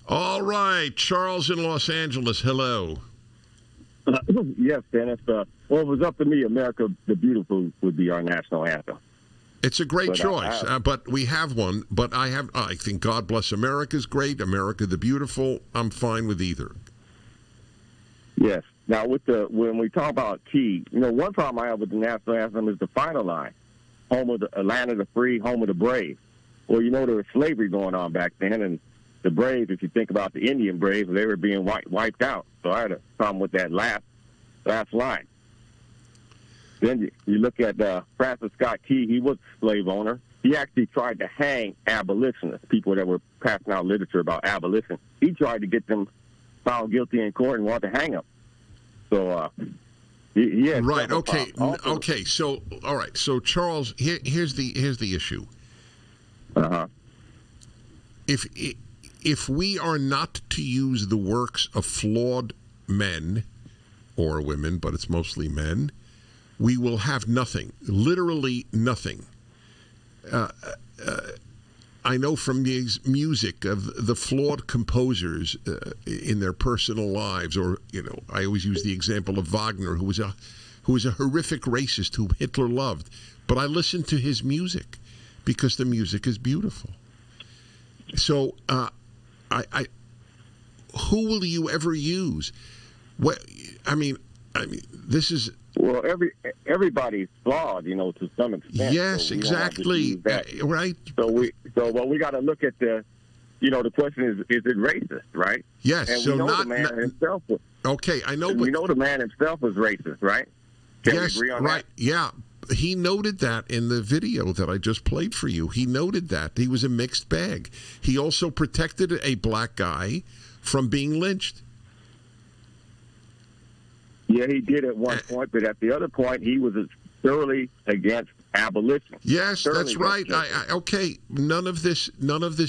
All right, Charles in Los Angeles, hello. Yes, Dennis. Well, if it was up to me, America the Beautiful would be our national anthem. It's a great choice, but we have one. But I think God Bless America is great. America the Beautiful, I'm fine with either. Yes. Now, when we talk about key, one problem I have with the national anthem is the final line, home of the land of the free, home of the brave. Well, there was slavery going on back then, and the Braves, if you think about the Indian Braves, they were being wiped out. So I had a problem with that last line. Then you look at Francis Scott Key. He was a slave owner. He actually tried to hang abolitionists, people that were passing out literature about abolition. He tried to get them found guilty in court and wanted to hang them. So he had right. Okay. Also, okay. So all right. So Charles, here's the issue. If we are not to use the works of flawed men or women, but it's mostly men, we will have nothing, literally nothing. I know from music of the flawed composers in their personal lives, or I always use the example of Wagner, who was a horrific racist who Hitler loved, but I listened to his music because the music is beautiful. So, who will you ever use? What I mean, this is. Well, everybody's flawed, to some extent. Yes, so exactly. Right. So we got to look at the question is it racist, right? Yes. And so we know not the man himself. Okay, I know. But we know the man himself was racist, right? Can we agree on right. that? Yeah. He noted that in the video that I just played for you. He noted that he was a mixed bag. He also protected a black guy from being lynched. Yeah, he did at one point, but at the other point, he was thoroughly against abolition. Yes, that's right. Okay, none of this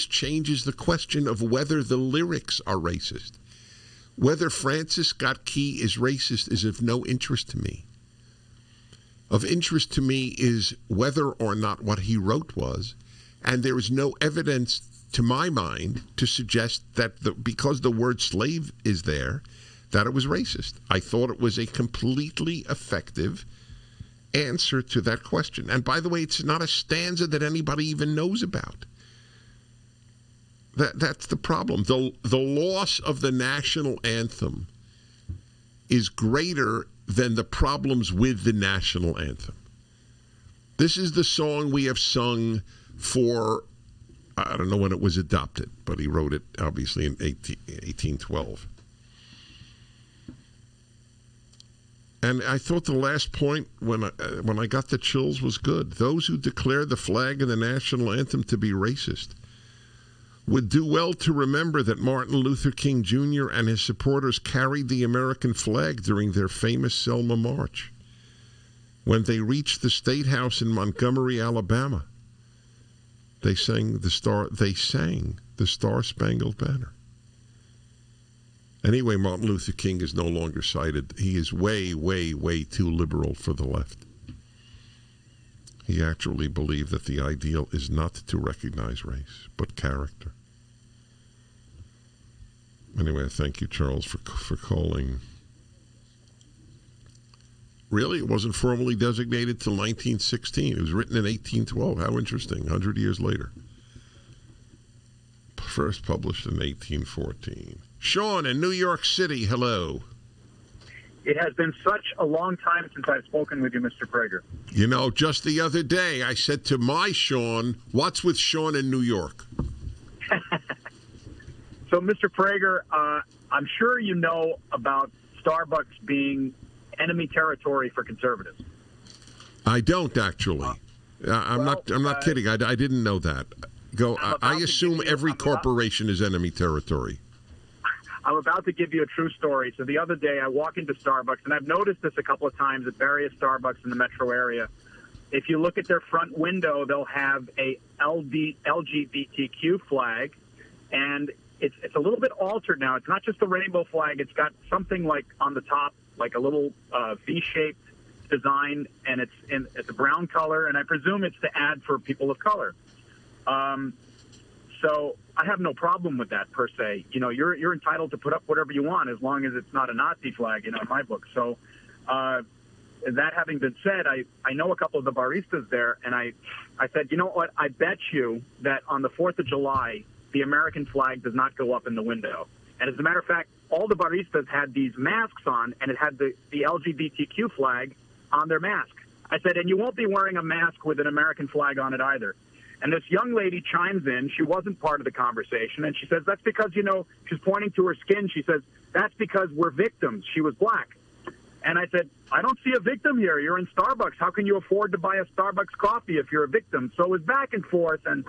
changes the question of whether the lyrics are racist. Whether Francis Scott Key is racist is of no interest to me. Of interest to me is whether or not what he wrote was, and there is no evidence to my mind to suggest that because the word slave is there, that it was racist. I thought it was a completely effective answer to that question. And by the way, it's not a stanza that anybody even knows about. That's the problem. The loss of the national anthem is greater than the problems with the national anthem. This is the song we have sung for, I don't know when it was adopted, but he wrote it obviously in 1812. And I thought the last point when I got the chills was good. Those who declare the flag and the national anthem to be racist would do well to remember that Martin Luther King Jr. and his supporters carried the American flag during their famous Selma March. When they reached the State House in Montgomery, Alabama, they sang the Star-Spangled Banner. Anyway, Martin Luther King is no longer cited. He is way, way, way too liberal for the left. He actually believed that the ideal is not to recognize race, but character. Anyway, thank you, Charles, for calling. Really? It wasn't formally designated till 1916. It was written in 1812. How interesting, 100 years later. First published in 1814. Sean in New York City, hello. It has been such a long time since I've spoken with you, Mr. Prager. Just the other day, I said to my Sean, what's with Sean in New York? So, Mr. Prager, I'm sure you know about Starbucks being enemy territory for conservatives. I don't, actually. I'm not kidding. I didn't know that. I assume every corporation is enemy territory. I'm about to give you a true story. So the other day I walk into Starbucks, and I've noticed this a couple of times at various Starbucks in the metro area. If you look at their front window, they'll have a LGBTQ flag, and it's a little bit altered now. It's not just the rainbow flag. It's got something like on the top, like a little V-shaped design, and it's a brown color, and I presume it's the ad for people of color. So I have no problem with that per se. You know, you're entitled to put up whatever you want as long as it's not a Nazi flag, you know, in my book. So that having been said, I know a couple of the baristas there, and I said, you know what, I bet you that on the 4th of July, the American flag does not go up in the window. And as a matter of fact, all the baristas had these masks on, and it had the LGBTQ flag on their mask. I said, and you won't be wearing a mask with an American flag on it either. And this young lady chimes in. She wasn't part of the conversation. And she says, that's because, you know, she's pointing to her skin. She says, that's because we're victims. She was black. And I said, I don't see a victim here. You're in Starbucks. How can you afford to buy a Starbucks coffee if you're a victim? So it was back and forth. And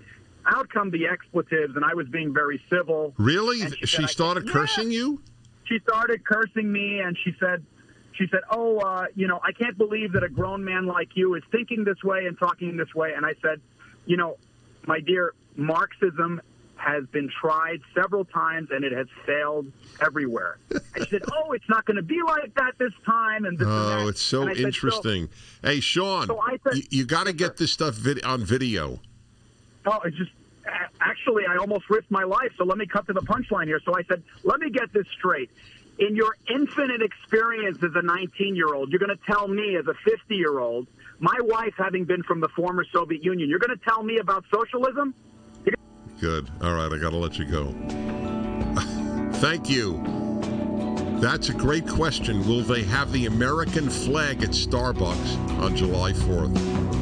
out come the expletives. And I was being very civil. Really? She started cursing you? She started cursing me. And she said, oh, you know, I can't believe that a grown man like you is thinking this way and talking this way. And I said, you know, my dear, Marxism has been tried several times, and it has failed everywhere. I said, oh, it's not going to be like that this time. And this and that. It's so interesting. Hey, Sean, you got to get this stuff on video. Oh, it's just, actually, I almost risked my life, so let me cut to the punchline here. So I said, let me get this straight. In your infinite experience as a 19-year-old, you're going to tell me as a 50-year-old, my wife having been from the former Soviet Union, you're going to tell me about socialism? Good. All right, I got to let you go. Thank you. That's a great question. Will they have the American flag at Starbucks on July 4th?